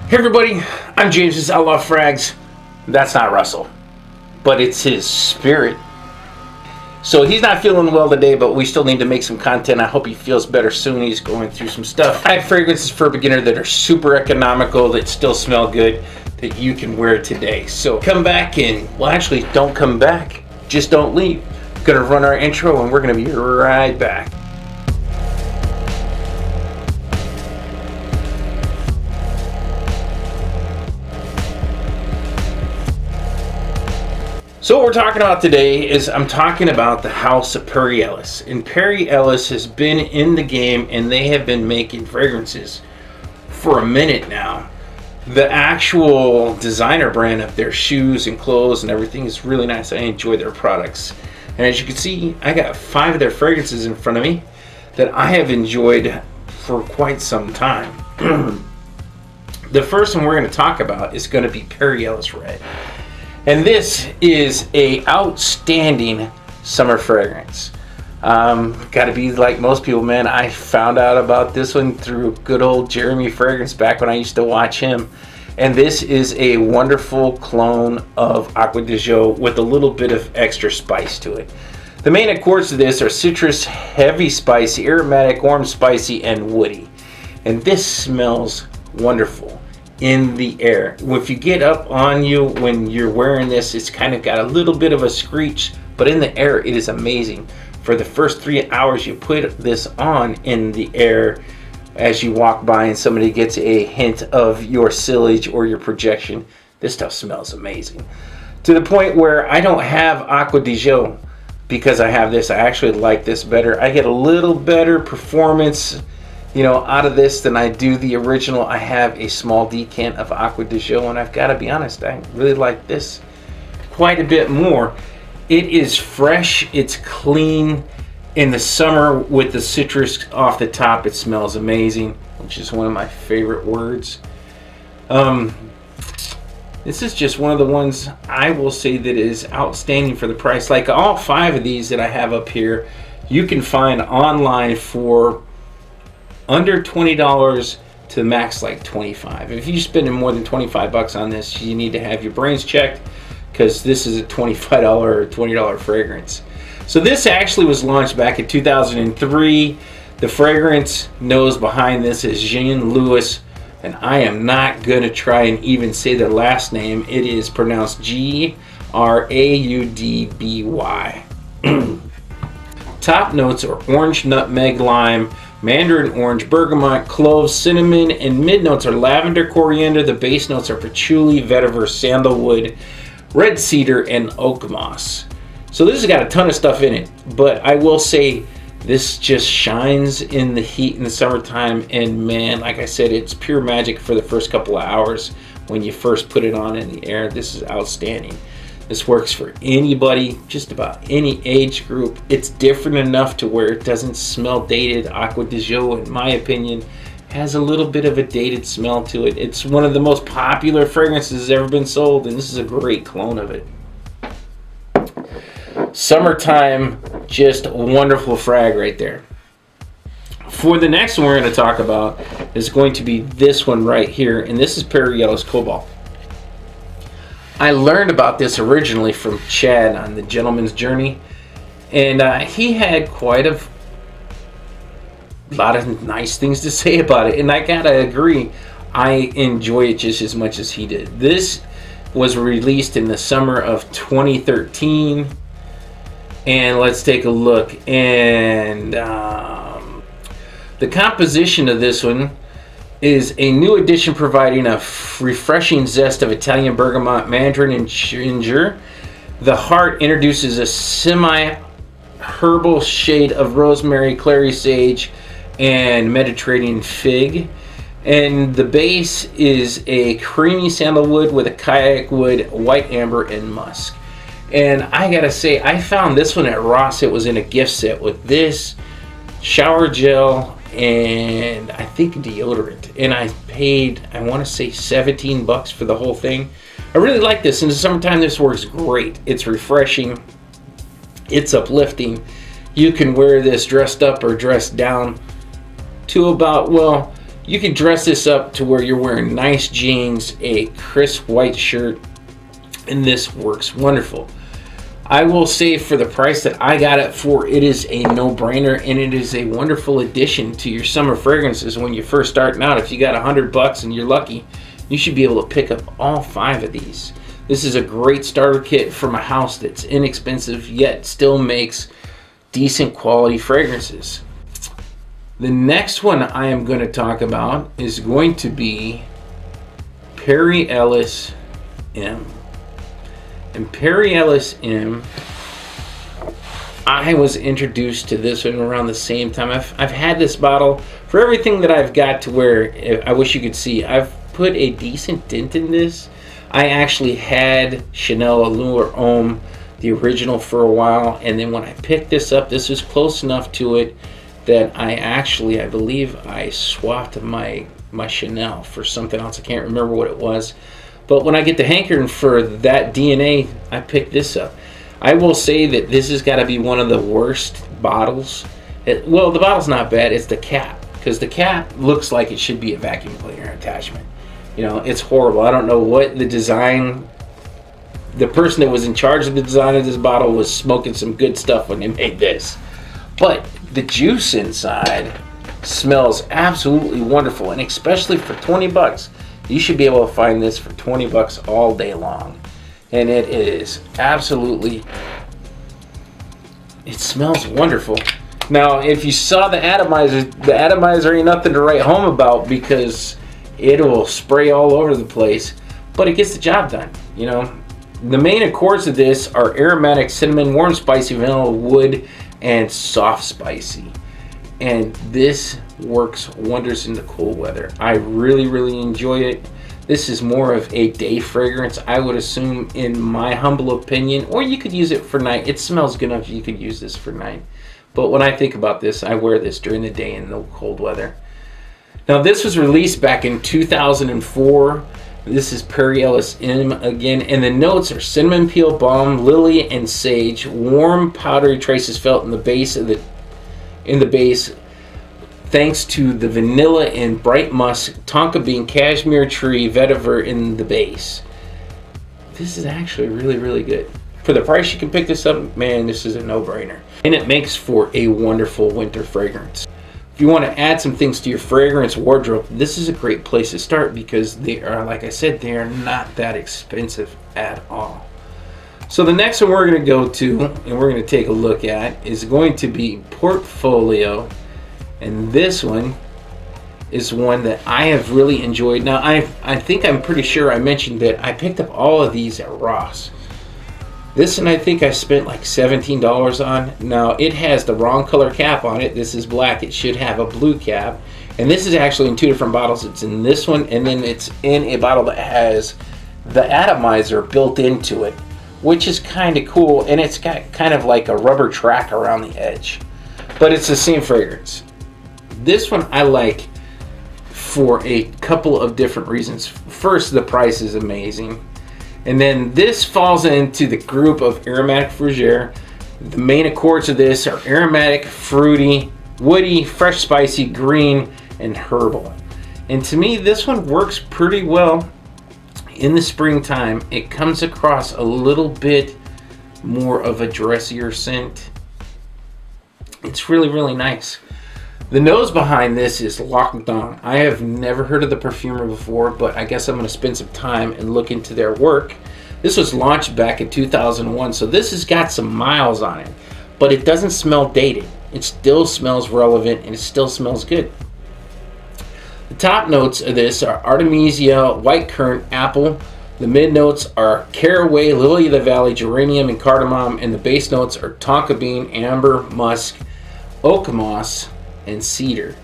Hey everybody, I'm James, this is OUTLAW FRAGS. That's not Russell, but it's his spirit. So he's not feeling well today, but we still need to make some content. I hope he feels better soon. He's going through some stuff. I have fragrances for a beginner that are super economical, that still smell good, that you can wear today. So come back and, well actually don't come back, just don't leave. We're gonna run our intro and we're gonna be right back. So what we're talking about today is I'm talking about the house of Perry Ellis. And Perry Ellis has been in the game and they have been making fragrances for a minute now. The actual designer brand of their shoes and clothes and everything is really nice. I enjoy their products. And as you can see, I got 5 of their fragrances in front of me that I have enjoyed for quite some time. The first one we're going to talk about is going to be Perry Ellis Red. And this is a outstanding summer fragrance. Gotta be like most people, man. I found out about this one through good old Jeremy Fragrance back when I used to watch him. And this is a wonderful clone of Acqua di Gio with a little bit of extra spice to it. The main accords to this are citrus, heavy spicy, aromatic, warm spicy, and woody. And this smells wonderful in the air. If you get up on you when you're wearing this, it's kind of got a little bit of a screech, but in the air it is amazing. For the first 3 hours you put this on in the air, as you walk by and somebody gets a hint of your sillage or your projection, this stuff smells amazing. To the point where I don't have Acqua di Gio because I have this. I actually like this better. I get a little better performance, you know, out of this than I do the original. I have a small decant of Acqua di Gio, and I've got to be honest, I really like this quite a bit more. It is fresh, it's clean. In the summer with the citrus off the top, it smells amazing, which is one of my favorite words. This is just one of the ones I will say that is outstanding for the price. Like all 5 of these that I have up here, you can find online for under $20 to max like $25. If you're spending more than 25 bucks on this, you need to have your brains checked, because this is a $25 or $20 fragrance. So this actually was launched back in 2003. The fragrance nose behind this is Jean Louis, and I am not gonna try and even say their last name. It is pronounced G-R-A-U-D-B-Y. Top notes are orange, nutmeg, lime, mandarin orange, bergamot, cloves, cinnamon, and mid notes are lavender, coriander. The base notes are patchouli, vetiver, sandalwood, red cedar, and oak moss. So this has got a ton of stuff in it, but I will say this just shines in the heat in the summertime, and man, like I said, it's pure magic for the first couple of hours when you first put it on in the air. This is outstanding. This works for anybody, just about any age group. It's different enough to where it doesn't smell dated. Acqua di Gio, in my opinion, has a little bit of a dated smell to it. It's one of the most popular fragrances that's ever been sold, and this is a great clone of it. Summertime, just wonderful frag right there. For the next one we're going to talk about is going to be this one right here, and this is Perry Ellis Cobalt. I learned about this originally from Chad on the Gentleman's Journey, and he had quite a lot of nice things to say about it, and I gotta agree, I enjoy it just as much as he did. This was released in the summer of 2013, and let's take a look. And the composition of this one is a new addition providing a refreshing zest of Italian bergamot, mandarin, and ginger. The heart introduces a semi-herbal shade of rosemary, clary sage, and Mediterranean fig. And the base is a creamy sandalwood with a kayak wood, white amber, and musk. And I gotta say, I found this one at Ross. It was in a gift set with this, shower gel, and I think deodorant, and I paid, I want to say 17 bucks for the whole thing. I really like this. In the summertime this works great. It's refreshing, it's uplifting. You can wear this dressed up or dressed down to about, well, You can dress this up to where you're wearing nice jeans, a crisp white shirt, and this works wonderful. I will say for the price that I got it for, it is a no-brainer, and it is a wonderful addition to your summer fragrances when you're first starting out. If you got $100 and you're lucky, you should be able to pick up all 5 of these. This is a great starter kit from a house that's inexpensive yet still makes decent quality fragrances. The next one I am going to talk about is going to be Perry Ellis M. And Perry Ellis M, I was introduced to this one around the same time. I've had this bottle for everything that I've got to where I wish you could see. I've put a decent dent in this. I actually had Chanel Allure Homme, the original, for a while, and then when I picked this up, this was close enough to it that I believe I swapped my Chanel for something else. I can't remember what it was. But when I get the hankering for that DNA, I picked this up. I will say that this has got to be one of the worst bottles. Well, the bottle's not bad, it's the cap. Because the cap looks like it should be a vacuum cleaner attachment. You know, it's horrible. I don't know what the design, the person that was in charge of the design of this bottle was smoking some good stuff when they made this. But the juice inside smells absolutely wonderful, and especially for 20 bucks. You should be able to find this for 20 bucks all day long. And it is absolutely, it smells wonderful. Now, if you saw the atomizer ain't nothing to write home about because it will spray all over the place, but it gets the job done, you know. The main accords of this are aromatic cinnamon, warm spicy, vanilla, wood, and soft spicy. And this works wonders in the cold weather. I really enjoy it. This is more of a day fragrance, I would assume, in my humble opinion, or you could use it for night. It smells good enough you could use this for night. But when I think about this, I wear this during the day in the cold weather. Now, this was released back in 2004. This is Perry Ellis M again, and the notes are cinnamon peel, balm, lily, and sage. Warm, powdery traces felt in the base of base, thanks to the vanilla and bright musk, tonka bean, cashmere tree, vetiver in the base. This is actually really good. For the price you can pick this up, man, this is a no-brainer. And it makes for a wonderful winter fragrance. If you want to add some things to your fragrance wardrobe, this is a great place to start because they are, like I said, they are not that expensive at all. So the next one we're going to go to and we're going to take a look at is going to be Portfolio. And this one is one that I have really enjoyed. Now, I think I'm pretty sure I mentioned that I picked up all of these at Ross. This one I think I spent like $17 on. Now, it has the wrong color cap on it. This is black. It should have a blue cap. And this is actually in 2 different bottles. It's in this one, and then it's in a bottle that has the atomizer built into it, which is kind of cool. And it's got kind of like a rubber track around the edge. But it's the same fragrance. This one I like for a couple of different reasons. First, the price is amazing. And then this falls into the group of aromatic fougere. The main accords of this are aromatic, fruity, woody, fresh, spicy, green, and herbal. And to me, this one works pretty well in the springtime. It comes across a little bit more of a dressier scent. It's really nice. The nose behind this is Locked On. I have never heard of the perfumer before, but I guess I'm going to spend some time and look into their work. This was launched back in 2001, so this has got some miles on it, but it doesn't smell dated. It still smells relevant, and it still smells good. The top notes of this are Artemisia, white currant, apple. The mid notes are caraway, lily of the valley, geranium, and cardamom, and the base notes are tonka bean, amber, musk, oak moss, and cedar.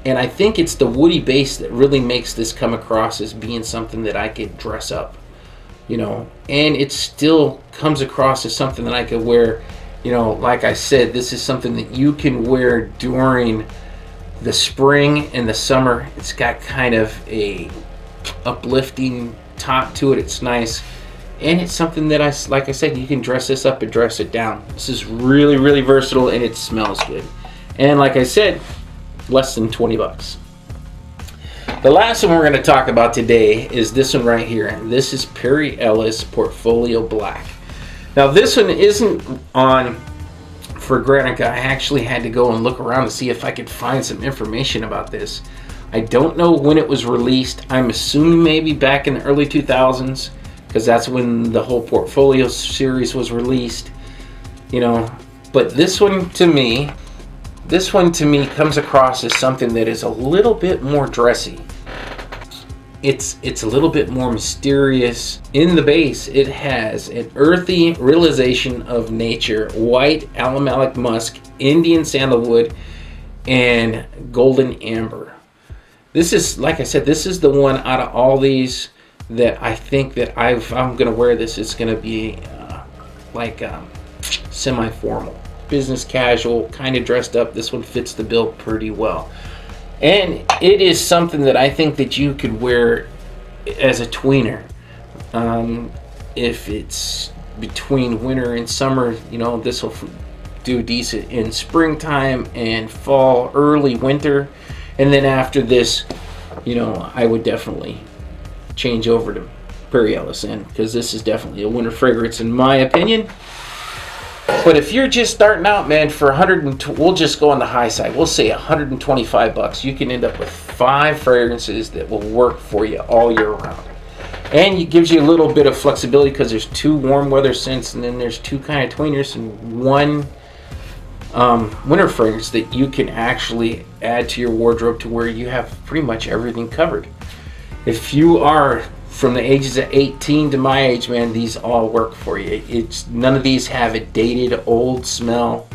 And I think it's the woody base that really makes this come across as being something that I could dress up, you know, and it still comes across as something that I could wear, you know. Like I said, this is something that you can wear during the spring and the summer. It's got kind of a uplifting top to it. It's nice, and it's something that like I said, you can dress this up and dress it down. This is really versatile, and it smells good. And like I said, less than 20 bucks. The last one we're going to talk about today is this one right here. And this is Perry Ellis Portfolio Blac. Now this one isn't on Fragrantica. I actually had to go and look around to see if I could find some information about this. I don't know when it was released. I'm assuming maybe back in the early 2000s, because that's when the whole Portfolio series was released, you know. But this one to me comes across as something that is a little bit more dressy. It's a little bit more mysterious. In the base, it has an earthy realization of nature, white alumalic musk, Indian sandalwood, and golden amber. This is, like I said, this is the one out of all these that I think that if I'm gonna wear this, it's gonna be semi-formal, business casual, kind of dressed up. This one fits the bill pretty well, and it is something that I think that you could wear as a tweener. If it's between winter and summer, you know, this will do decent in springtime and fall, early winter. And then after this, you know, I would definitely change over to Perry Ellis M, because this is definitely a winter fragrance in my opinion. But if you're just starting out, man, for we'll just go on the high side. We'll say 125 bucks. You can end up with 5 fragrances that will work for you all year round. And it gives you a little bit of flexibility because there's 2 warm weather scents, and then there's 2 kind of tweeners, and 1 winter fragrance that you can actually add to your wardrobe to where you have pretty much everything covered. If you are from the ages of 18 to my age, man, these all work for you. None of these have a dated old smell.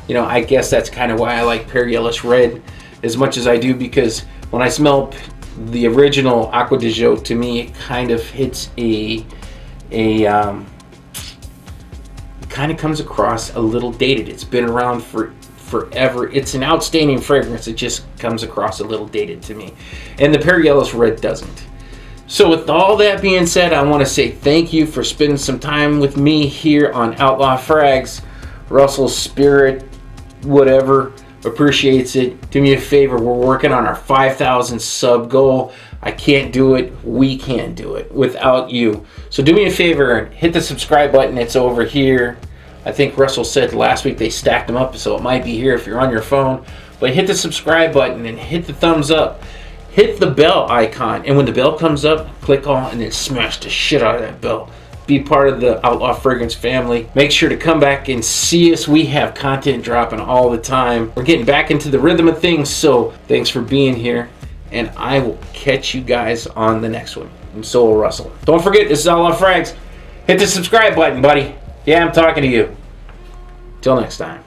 You know, I guess that's kind of why I like Perry Ellis Red as much as I do, because when I smell the original Aqua de Jo, to me it kind of hits kind of comes across a little dated. It's been around for forever. It's an outstanding fragrance. It just comes across a little dated to me, and the Perry Ellis Red doesn't. So with all that being said, I want to say thank you for spending some time with me here on Outlaw Frags. Russell's spirit, whatever, appreciates it. Do me a favor, we're working on our 5,000 sub goal. I can't do it, we can't do it without you. So do me a favor and hit the subscribe button. It's over here. I think Russell said last week they stacked them up, so it might be here if you're on your phone. But hit the subscribe button and hit the thumbs up. Hit the bell icon, and when the bell comes up, click on and then smash the shit out of that bell. Be part of the Outlaw Fragrance family. Make sure to come back and see us. We have content dropping all the time. We're getting back into the rhythm of things, so thanks for being here, and I will catch you guys on the next one. And so will Russell. Don't forget, this is Outlaw Frags. Hit the subscribe button, buddy. Yeah, I'm talking to you. Till next time.